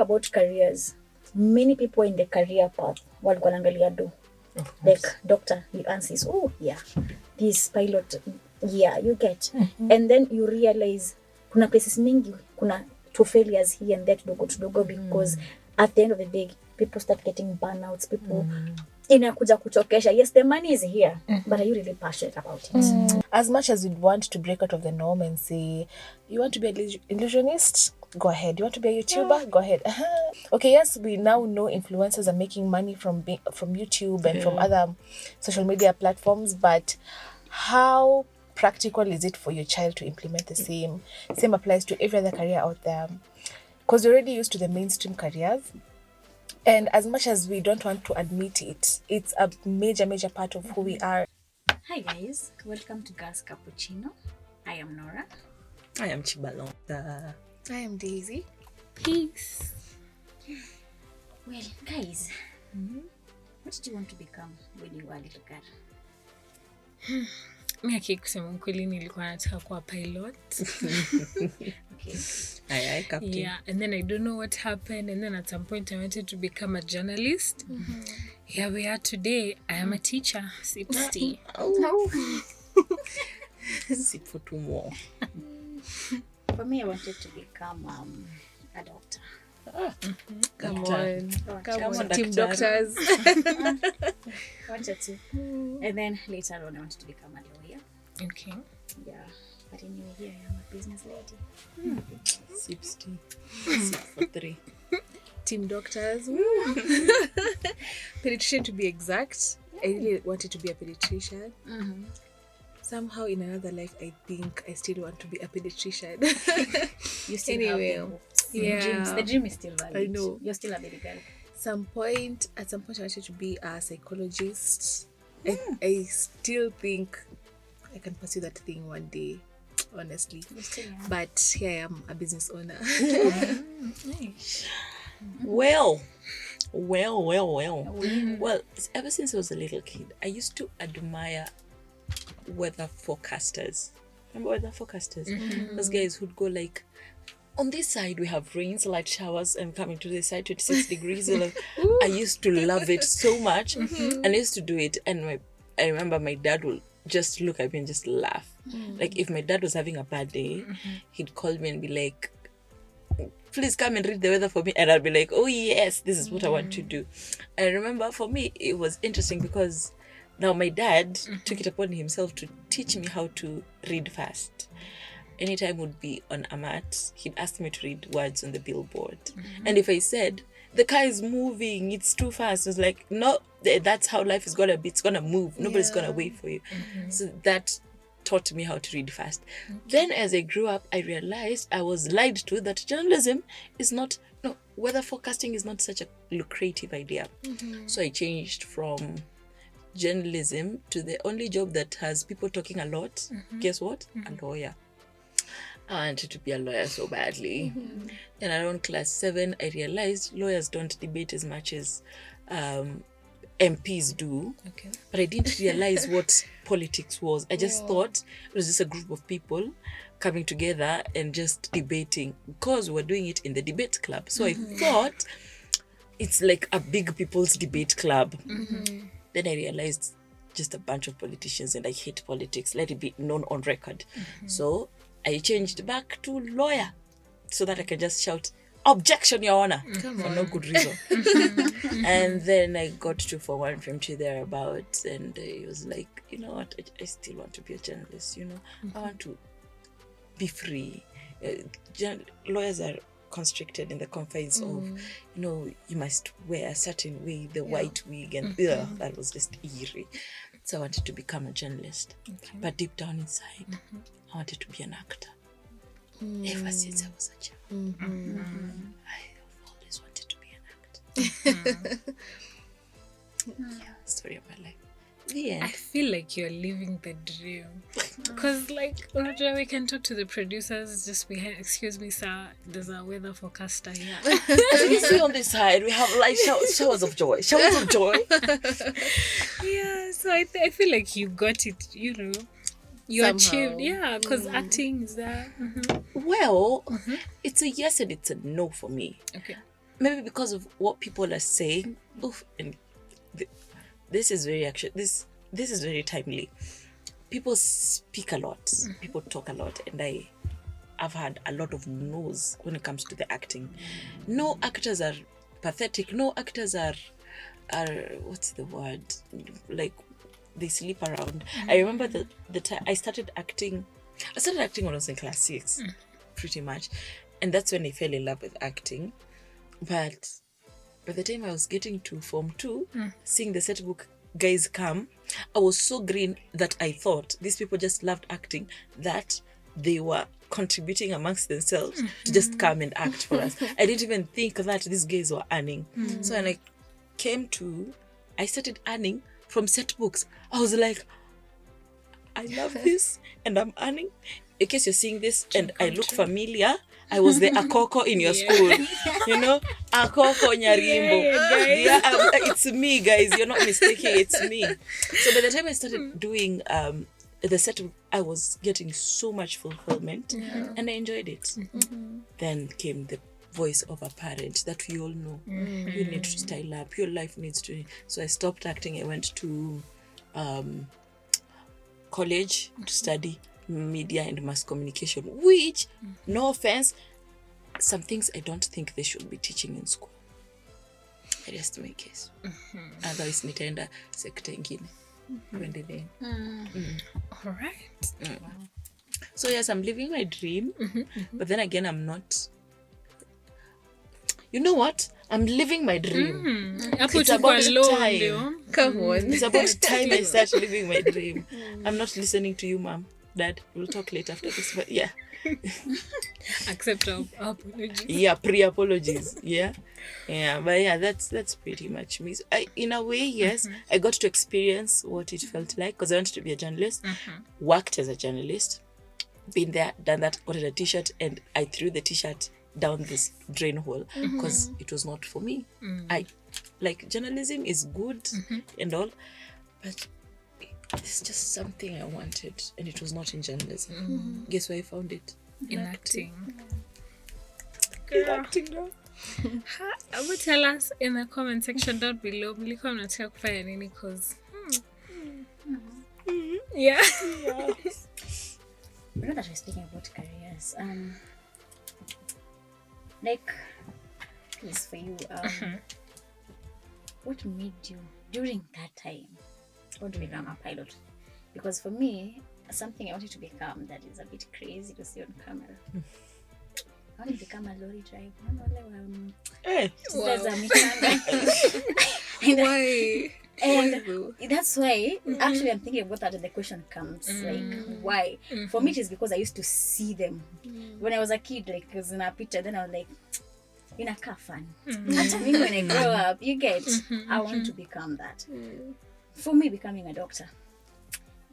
about careers, many people in the career path walikuwa wanaangalia do. Like doctor, you answers, oh yeah, this pilot, yeah, you get. And then you realize kuna places mingi, kuna two failures here and there tudogo because at the end of the day, people start getting burnouts, people inakuja kuchokesha. Yes, the money is here, but are you really passionate about it? As much as you'd want to break out of the norm and say, you want to be an illusionist? Go ahead. You want to be a YouTuber? Go ahead. Okay, yes, we now know influencers are making money from YouTube and from other social media platforms, but how practical is it for your child to implement the same? Same applies to every other career out there. Because we're already used to the mainstream careers. And as much as we don't want to admit it, it's a major part of who we are. Hi guys, welcome to Gas Cappuccino. I am Nora. I am Chibalonga. I am Daisy. Peace. Well, guys, what did you want to become when you were a little girl? Mimi kusema ukweli nilikuwa nataka kuwa pilot. Okay. Aye, captain. Yeah, and then I don't know what happened, and then at some point I wanted to become a journalist. Here we are today. I am a teacher. Sipsti. Sip for 2 more. For me, I wanted to become a doctor. Come on, team Daktari. doctors. Wanted to. And then later on, I wanted to become a lawyer. Okay. Yeah, but anyway, here I am a business lady. Sipsti. Sip for 3. Team doctors. Pediatrician to be exact. I really wanted to be a pediatrician. Somehow in another life, I think I still want to be a pediatrician. You still Anyway, have the hopes. yeah. The dream is still valid. I know. You're still a baby girl. At some point, I wanted to be a psychologist. I still think I can pursue that thing one day, honestly. You're still young. But here I am, a business owner. Nice. Well, ever since I was a little kid, I used to admire weather forecasters. Remember weather forecasters? Those guys who'd go like, on this side we have rains, light showers, and coming to this side 26 degrees. I used to love it so much, and I used to do it. And I remember my dad would just look at me and just laugh. Like if my dad was having a bad day, he'd call me and be like, please come and read the weather for me. And I'd be like, oh yes, this is what I want to do. And I remember for me it was interesting because now my dad took it upon himself to teach me how to read fast. Anytime would be on a mat, he'd ask me to read words on the billboard. And if I said, the car is moving, it's too fast, I was like, no, that's how life is gonna be. It's gonna move. Nobody's gonna wait for you. So that taught me how to read fast. Then as I grew up, I realized I was lied to that journalism is not, no, weather forecasting is not such a lucrative idea. So I changed from journalism to the only job that has people talking a lot. Guess what? A lawyer. I wanted to be a lawyer so badly. Then around class 7, I realized lawyers don't debate as much as MPs do. Okay. But I didn't realize what politics was. I just thought it was just a group of people coming together and just debating because we're doing it in the debate club. So I thought it's like a big people's debate club. Then I realized just a bunch of politicians and I hate politics. Let it be known on record. So I changed back to lawyer so that I can just shout, objection, Your Honor, for no good reason. And then I got to Form 1, Form 2 thereabouts, and I was like, you know what, I still want to be a journalist, you know. I want to be free. Lawyers are constricted in the confines of, you know, you must wear a certain way, the white wig, and that was just eerie. So I wanted to become a journalist. But deep down inside, I wanted to be an actor. Ever since I was a child. I've always wanted to be an actor. Yeah, story of my life. The end. I feel like you're living the dream. Because, like, unajua, we can talk to the producers just behind, excuse me, sir, there's a weather forecaster here. As you see on this side, we have like showers of joy. Showers of joy. Yeah, so I feel like you got it, you know. You achieved, yeah, because acting is there. Well, it's a yes and it's a no for me. Okay. maybe because of what people are saying. Oof, and this is very this is very timely. People speak a lot. People talk a lot, and I've had a lot of no's when it comes to the acting. No actors are pathetic. No actors are what's the word? Like, they sleep around. I remember the time I started acting. I started acting when I was in class 6, pretty much, and that's when I fell in love with acting. But by the time I was getting to Form 2, seeing the set book guys come, I was so green that I thought these people just loved acting, that they were contributing amongst themselves to just come and act for us. I didn't even think that these guys were earning. So when I started earning from set books. I was like, I love this, and I'm earning. In case you're seeing this and I look familiar, I was the Akoko in your school. You know, Akoko Nyarimbo. Yeah, it's me, guys. You're not mistaken. It's me. So by the time I started doing the set, I was getting so much fulfillment, and I enjoyed it. Then came the voice of a parent that we all know. You need to style up. Your life needs to. So I stopped acting. I went to college to study media and mass communication, which, no offense, some things I don't think they should be teaching in school. I rest my case. Otherwise nitaenda sekta ingine. Kuendelea. All right. So yes, I'm living my dream, but then again, I'm not. You know what? I'm living my dream. It's about time. Come on. It's about time I start living my dream. I'm not listening to you, Mom. Dad, we'll talk later after this. But yeah. Accept our apologies. Yeah, pre-apologies. Yeah. Yeah, but yeah, that's pretty much me. So in a way, yes, I got to experience what it felt like because I wanted to be a journalist. Worked as a journalist. Been there, done that, got a t-shirt, and I threw the t-shirt down this drain hole because it was not for me. I like journalism is good and all, but it's just something I wanted, and it was not in journalism. Guess where I found it? In acting. In acting now. But tell us in the comment section down below. Mlikuwa mnataka kufanya nini? Cause yeah. You know that we're speaking about careers. Like, please, for you, what made you during that time want to become a pilot? Because for me, something I wanted to become that is a bit crazy to see on camera. I want to become a lorry driver. Why? And that's why actually I'm thinking about that, and the question comes like, why? For me, it is because I used to see them when I was a kid, like, because in a picture, then I was like, in a car fun. After me, when I grow up, you get, I want to become that. For me, becoming a doctor,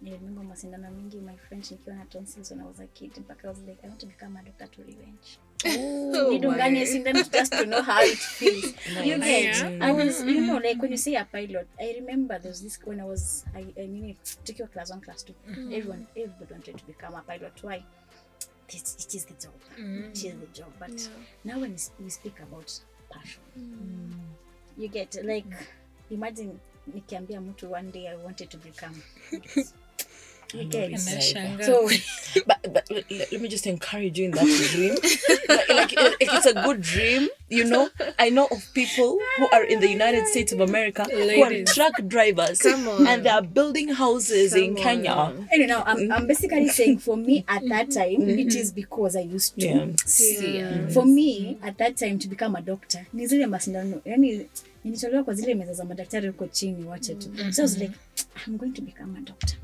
I remember masindano mingi my French nikiwa na tonsils when I was a kid, but I was like, I want to become a doctor to revenge. Nidunganie sindano just to know how it feels. You get, I was, you know, like when you say a pilot, I remember there was this when I was, I mean, took your class 1, class 2. Everybody wanted to become a pilot. Why? It is the job. It is the job. But now when we speak about passion, you get, like, imagine nikiambia mtu one day I wanted to become. You get, so, but let me just encourage you in that dream. like it's a good dream, you know. I know of people who are in the United States of America who are truck drivers, and they are building houses in Kenya. You know, I'm basically saying for me at that time, it is because I used to see. For me at that time to become a doctor, ni zile masindano, yani nilitolewa kwa zile meza za madaktari huko chini, wacha tu. So I was like, I'm going to become a doctor.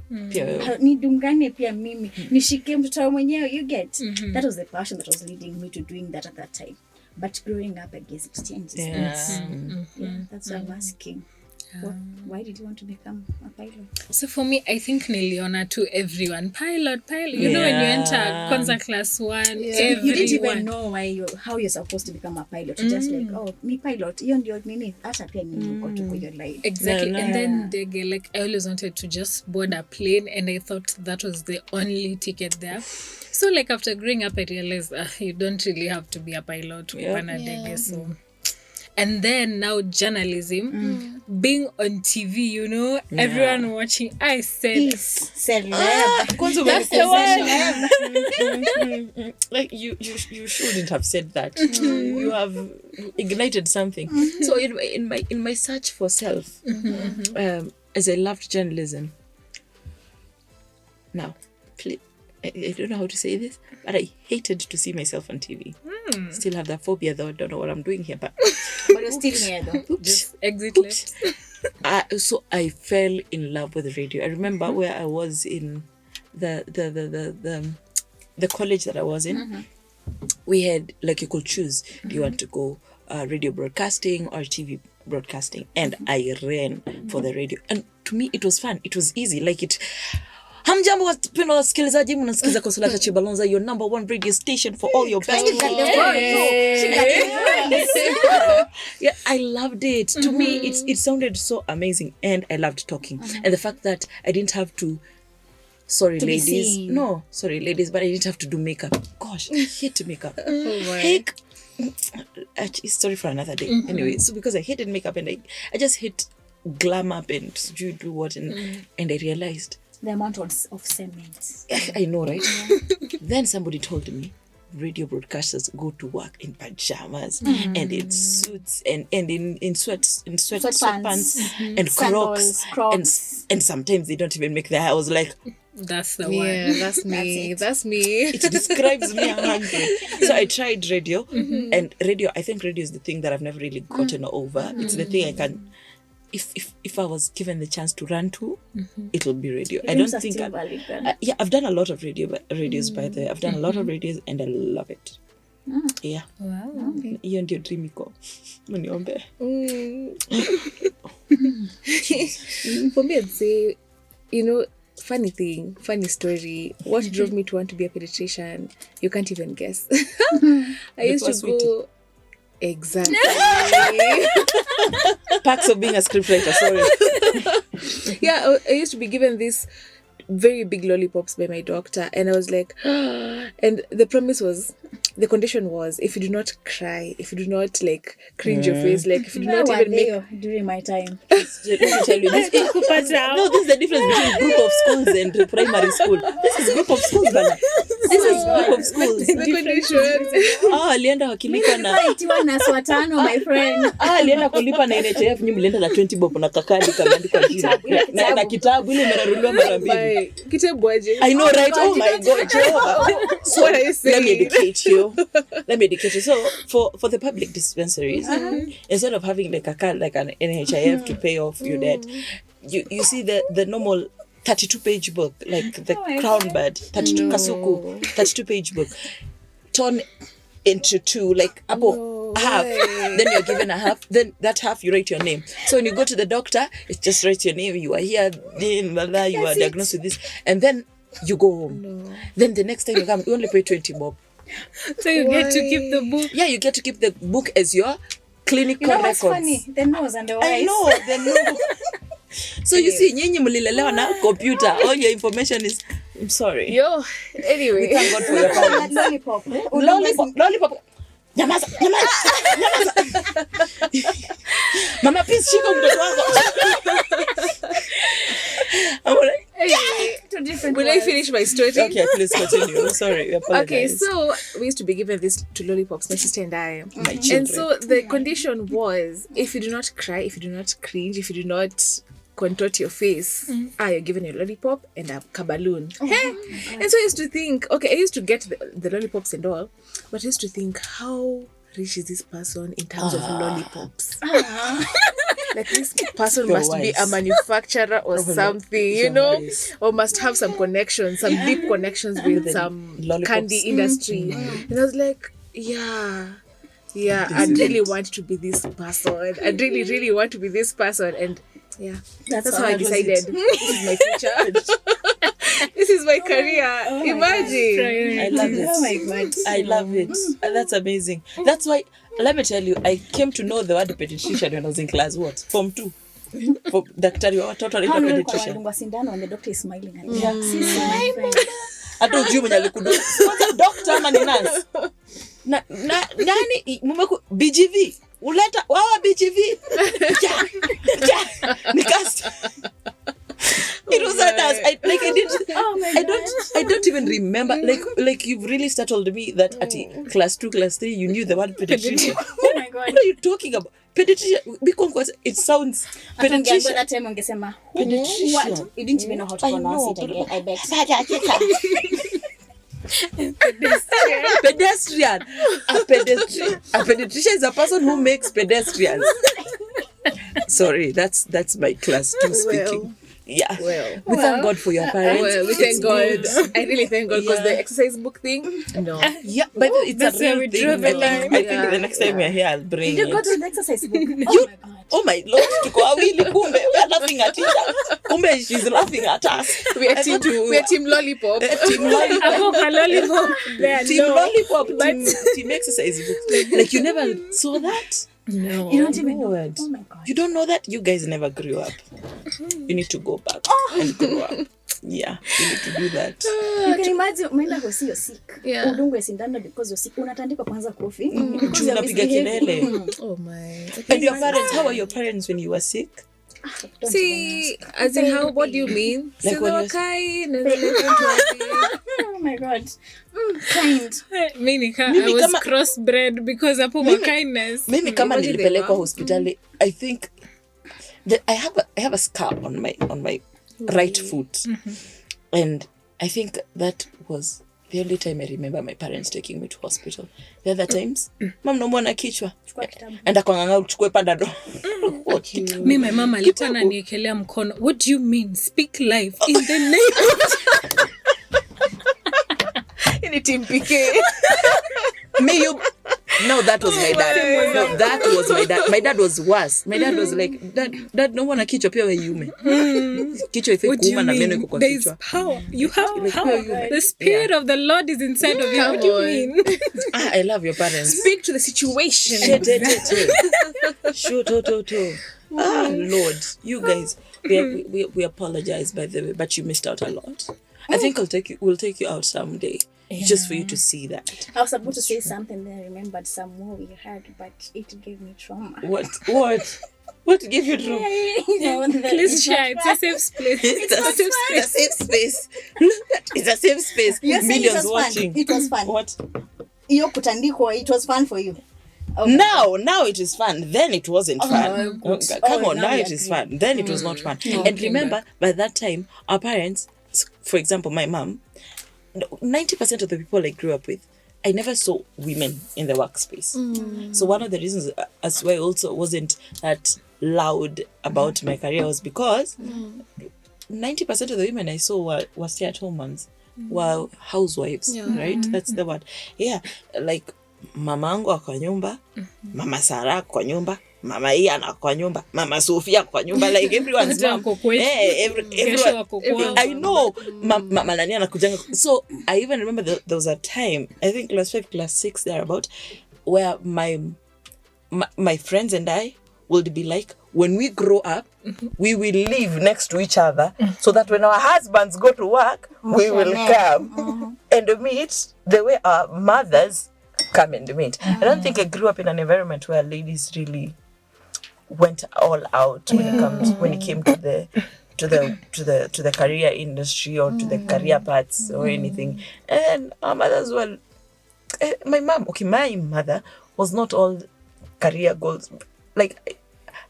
Nidungane pia mimi, nishike mtoto mwenyewe, you get. That was the passion that was leading me to doing that at that time. But growing up, I guess it changes. That's why I'm asking. Why did you want to become a pilot? So for me, I think niliona to everyone pilot. You know, when you enter Kwanza class 1, everyone. You didn't even know how you're supposed to become a pilot. You're just like, oh, me pilot. Hiyo ndio nini? Hata pia nini got to your life. Exactly. And then they get, like, I always wanted to just board a plane, and I thought that was the only ticket there. So like after growing up, I realized you don't really have to be a pilot. So And then now journalism, being on TV, you know, everyone watching. I said, That's the one. Like you shouldn't have said that. You have ignited something. So in my search for self, as I loved journalism. Now, please, I don't know how to say this, but I hated to see myself on TV. Still have that phobia though. I don't know what I'm doing here, but you're still here though. just exit left. So I fell in love with radio. I remember where I was in the college that I was in. We had, like, you could choose. Do you want to go radio broadcasting or TV broadcasting? And I ran for the radio. And to me, it was fun. It was easy. Like it. Hamjambo wapendwa wasikilizaji, mnasikiza Konsolata Chibalonza, your number one radio station for all your best. Yeah, I loved it. To me, it sounded so amazing, and I loved talking. And the fact that I didn't have to, sorry ladies, but I didn't have to do makeup. Gosh, I hate makeup. Heck, story for another day. Anyway, so because I hated makeup and I just hate glam up and do what, and I realized the amount of cement. I know, right? Then somebody told me radio broadcasters go to work in pajamas and in suits and in sweatpants and Crocs. And sometimes they don't even make their hair. I was like, that's the one. Yeah, that's me. That's me. It describes me 100. So I tried radio, and radio, I think radio is the thing that I've never really gotten over. It's the thing I can, if I was given the chance to run to, it'll be radio. I don't think I've done a lot of radios by the way. I've done a lot of radios and I love it. Yeah. Wow. Hiyo ndio dream iko. Mniombe. For me, I'd say, funny story. What drove me to want to be a pediatrician? You can't even guess. I used to go. Exactly. Perks of being a scriptwriter, sorry. Yeah, I used to be given this very big lollipops by my doctor, and I was like, and the condition was, if you do not cry, if you do not like cringe your face, like if you do not even make during my time. Let me tell you this. This is the difference between group of schools and primary school. This is group of schools, bana. This is group of schools. the condition. Alienda wakilipa na na swatano, my friend. alienda kulipa na NHIF, nyinyi mlienda na 20 bob na kakadi kameandikwa jina. Na kitabu ile imeraruliwa mara mbili. Kitabu aje. I know, right? Oh my God, Jehovah. So What are you saying? let me educate you. So for the public dispensaries, instead of having like a card, like an NHIF to pay off your debt, you see the normal 32-page book, like the Crown Bird, 32 Kasuku, 32-page book, torn into two, like half. Then you're given a half. Then that half you write your name. So when you go to the doctor, it just writes your name. You are here, you are diagnosed with this, and then you go home. Then the next time you come, you only pay 20 bob. So you get to keep the book. Yeah, you get to keep the book as your clinical records. Funny? The nose and the eyes. I know, the nose. So you see, nyinyi mlilelewa na computer. All your information is. I'm sorry. Yo, anyway. Thank God for your parents. Lollipop. Lollipop. Nyamaza. Mama, please shika mtoto wako. I'm like, Two different will I finish my story? okay, please continue. I'm sorry. We apologize. Okay, so we used to be given this to lollipops, my sister and I. My children. And so the condition was, if you do not cry, if you do not cringe, if you do not contort your face, you're given a lollipop and a kabaloon. And so I used to think, okay, I used to get the lollipops and all, but I used to think, how rich is this person in terms of lollipops? Like this person You're must be wise. a manufacturer or something, You're wise. or must have some connections, some deep connections with some lollipops. candy industry. And I was like, yeah, I'd really want to be this person. I'd really, really want to be this person. And yeah, that's how I decided. This is my future. This is my career. Imagine. I love it. Oh my God. I love it. That's amazing. That's why, let me tell you, I came to know the word pediatrician when I was in class, what? Form 2. For daktari wa watoto anaitwa pediatrician. Walidungwa sindano and the doctor is smiling at me. Yeah. Sisi, my friend. Hata ujui mwenye alikudu. Kwanza doctor ama ni nurse? Nani BGV? uleta wawa BGV. Nikast. It was at us. I don't even remember. Like you've really startled me that at class 2, class 3, you knew the word pediatrician. Oh my God. What are you talking about? Pediatrician. Because it sounds pediatrician. That time ungesema Pediatrician. what? You didn't even know how to pronounce it again. I bet. Pedestrian. A pediatrician is a person who makes pedestrians. Sorry, that's my class 2 speaking. Yeah. We thank God for your parents. Well, we thank God. I really thank God because the exercise book thing. No. Yeah, but it's That's a real where we thing. drew the line. I think the next time we're here, I'll bring Did you go it. to the exercise book? Oh my Lord, tuko wawili kumbe. We are laughing at each other. Kumbe she's laughing at us. We are team lollipop. Team lollipop. Hapo kwa lollipop. There, Team no. lollipop. Team exercise book. Like you never saw that? No. You don't even know. it. Oh my God. You don't know that? You guys never grew up. You need to go back and grow up. Yeah, you need to do that. You can imagine umeenda hosi you're sick. Yeah. Udungwe sindano because you're sick. Unatandikwa kwanza kofi. Juu unapiga kelele. Oh my. And your parents, how were your parents when you were sick? See, as in how, what do you mean? Like So when they were you're- kind. Oh my God. Kind. Mimi I Mimi was kama- crossbred because hapo my kindness. Mimi kama Imagine they nilipelekwa were. hospitali, I think that I have a scar on my right foot. And I think that was the only time I remember my parents taking me to hospital. The other times, mam naumwa na kichwa. Chukua kitabu. Enda kwa nganga uchukue Panadol. Me, my mama alikuwa ananiekelea mkono. What do you mean? Speak life in the name of Any team PK. No, that was my dad. No, that was my dad. My dad was worse. My dad was like, dad naumwa na kichwa pia wewe yume. Kichwa ife What do you kuuma na meno mean? iko kwa There is kichwa. power. You have Like, power. The spirit of the Lord is inside of you. What do you on. mean? I love your parents. Speak to the situation. Shoot, Lord, you guys, we apologize by the way, but you missed out a lot. I think we'll take you out someday, just for you to see that. I was about to say something, then I remembered some more we had, but it gave me trauma. What gave you trauma? Please share. It's a safe place. It's a safe space. It's a safe space. You're saying Millions it was watching. fun. It was fun. What? Iyo kutandikwa, it was fun for you. Now it is fun. Then it wasn't fun. Come on, now now we it is agree. fun. Then it was not fun. And remember, by that time, our parents, for example, my mom, 90% of the people I grew up with, I never saw women in the workspace. So one of the reasons as why I also wasn't that loud about my career was because 90% of the women I saw were stay-at-home moms, were housewives, right? That's the word. Yeah, like mama angu kwa nyumba, mama Sara kwa nyumba, mama Iana kwa nyumba, mama Sofia kwa nyumba, like everyone's Hata mom. wako kwetu. Kesho wako kwao. I know. Mama nani anakujanga. So I even remember there was a time, I think class 5, class 6 thereabout, where my friends and I would be like, when we grow up, we will live next to each other so that when our husbands go to work, we will come and meet the way our mothers come and meet. I don't think I grew up in an environment where ladies really went all out when it came to the career industry or to the career paths or anything. And our mothers were my mother was not all career goals. Like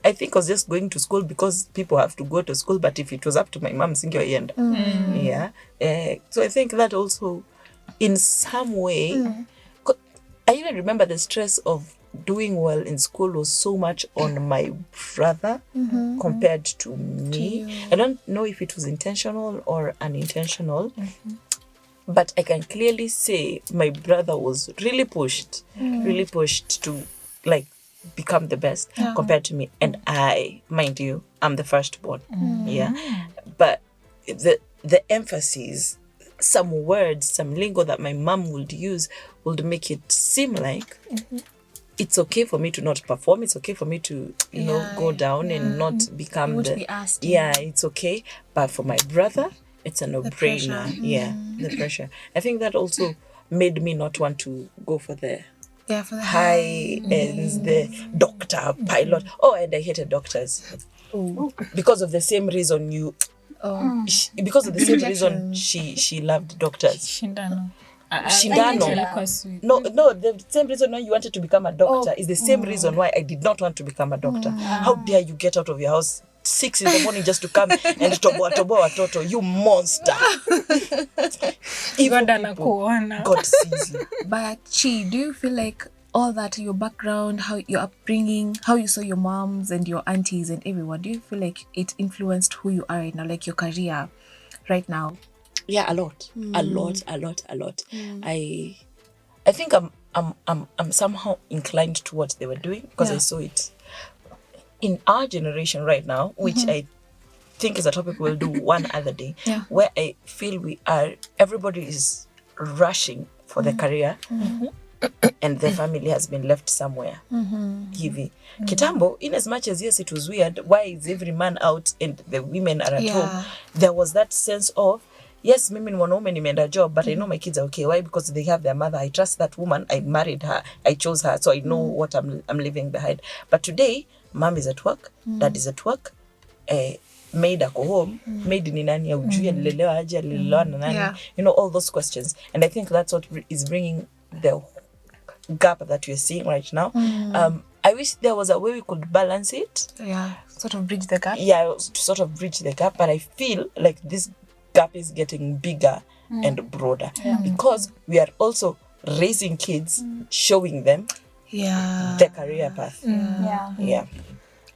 I think I was just going to school because people have to go to school, but if it was up to my mom, singeenda. Yeah. So I think that also in some way I even remember the stress of doing well in school was so much on my brother compared to me. I don't know if it was intentional or unintentional, but I can clearly say my brother was really pushed to like become the best compared to me. And I, mind you, I'm the firstborn. Yeah. But the emphasis, some words, some lingo that my mom would use would make it seem like it's okay for me to not perform. It's okay for me to, go down and not become be asked. Yeah, it's okay. But for my brother, it's a no-brainer. Yeah, the pressure. I think that also made me not want to go for the for the high ends, the doctor, pilot. Oh, and I hated doctors. Because of the same reason because of the same reason she loved doctors. Shindano. Shindano. No, the same reason why you wanted to become a doctor is the same reason why I did not want to become a doctor. How dare you get out of your house 6 a.m. just to come and toboa watoto, you monster. Evil people. God sees you. But Chi, do you feel like all that, your background, how your upbringing, how you saw your moms and your aunties and everyone, do you feel like it influenced who you are right now, like your career right now? Yeah, a lot. I think I'm somehow inclined to what they were doing because I saw it in our generation right now, which I think is a topic we'll do one other day, where I feel everybody is rushing for the career and the family has been left somewhere. Hivi. Kitambo, in as much as yes, it was weird, why is every man out and the women are at home? There was that sense of, yes, mimi ni mwanaume nimeenda job, but I know my kids are okay. Why? Because they have their mother. I trust that woman. I married her. I chose her. So I know what I'm leaving behind. But today, mom is at work. Dad is at work. Maid ako home. Maid ni nani? Ujui alilelewa aje? Alilelewa na nani? You know, all those questions. And I think that's what is bringing the gap that we're seeing right now. I wish there was a way we could balance it. Sort of bridge the gap. To sort of bridge the gap. But I feel like this gap is getting bigger and broader because we are also raising kids, showing them the career path.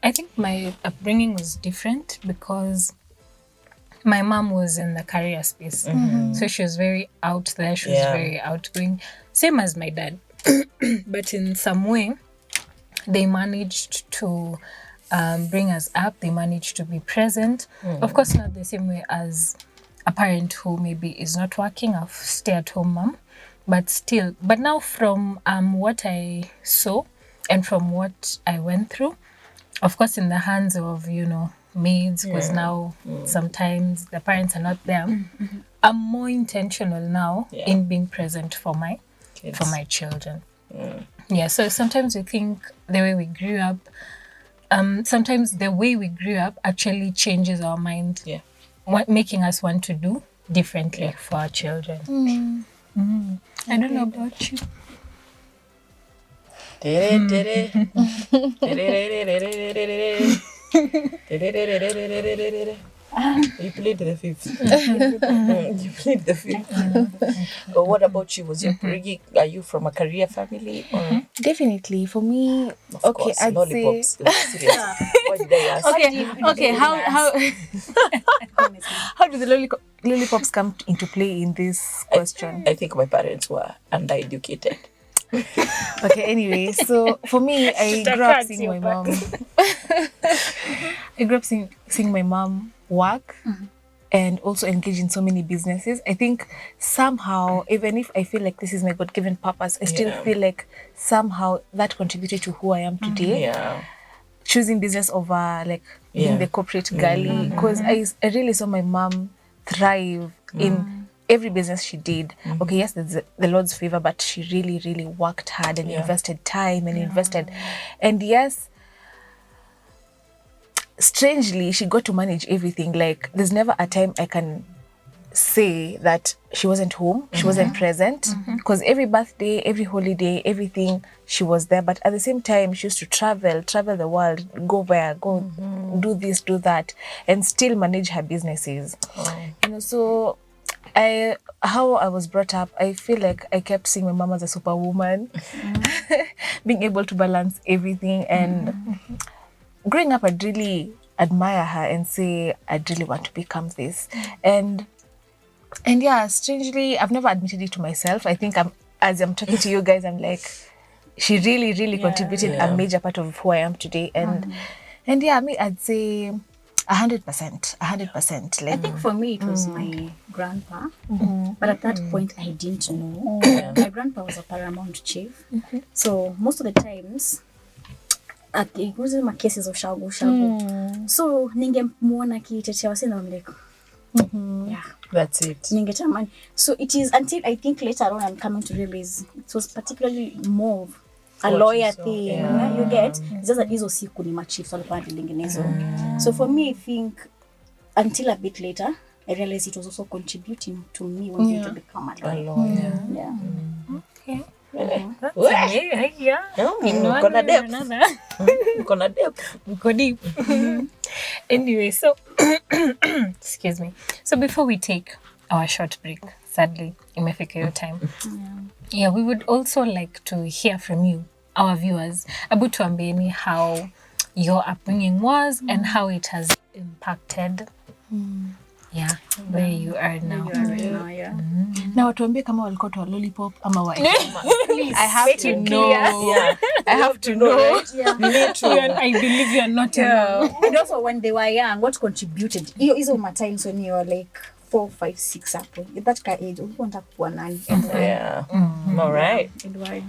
I think my upbringing was different because my mom was in the career space. So she was very out there. She was very outgoing. Same as my dad. But in some way, they managed to bring us up. They managed to be present. Of course, not the same way as a parent who maybe is not working, a stay-at-home mom. But still, but now from what I saw and from what I went through, of course, in the hands of, maids, because now sometimes the parents are not there. I'm more intentional now in being present for my children. So sometimes we think the way we grew up, sometimes the way we grew up actually changes our mind, making us want to do differently for our children. I don't know about you. You played the fifth. You played the fifth. But what about you? Was your are you from a career family? Or? Definitely. For me, of course, I'd lollipops. Say... Like, serious. What did I ask? Okay. How do the lollipops come into play in this question? I think my parents were undereducated. Okay, anyway, so for me, I grew up seeing my mom. I grew up seeing my mom work and also engage in so many businesses. I think somehow, even if I feel like this is my God-given purpose, I still feel like somehow that contributed to who I am today. Choosing business over like being the corporate girly, because I really saw my mom thrive in every business she did. Okay, yes, there's the Lord's favor, but she really, really worked hard and invested time and invested. And yes, strangely, she got to manage everything. Like, there's never a time I can say that she wasn't home, she wasn't present, because every birthday, every holiday, everything, she was there. But at the same time, she used to travel the world, go do this, do that, and still manage her businesses. So how I was brought up, I feel like I kept seeing my mom as a superwoman, being able to balance everything. And growing up, I'd really admire her and say, I'd really want to become this. And yeah, strangely, I've never admitted it to myself. I think as I'm talking to you guys, I'm like, she really, really contributed a major part of who I am today. And yeah, I'd say 100%. Like, I think for me, it was my grandpa. But at that point, I didn't know. My grandpa was a paramount chief. So most of the times, at the cases of shagu. So ningemuona akitetea wasi na like, Yeah. That's it. Ningetamani. So it is until I think later on I'm coming to realize it was particularly more of a What lawyer you saw, thing. yeah. You get? It's just that hizo siku ni machiefs walikuwa wanatengenezwa. So for me I think until a bit later I realized it was also contributing to me wanting to become a A lawyer. lawyer. Yeah. Okay. That's Weh. amazing. Yeah. In one Uko na way or depth. another. Uko na depth. We go deep. Anyway, so excuse me. So before we take our short break, sadly, imefika your time. Yeah, we would also like to hear from you, our viewers, about tuambieni how your upbringing was and how it has impacted where you are now. Na watuambie kama walikuwa tu lollipop ama wa Please, I have to know. Yeah. I have to know. Right? Yeah. Me too. I believe you are not alone. And also when they were young, what contributed? Hizo my times when you were like 4, 5, 6 hapo. At that age, ulikuwa unataka kuwa nani? And why? Yeah. All right. And why?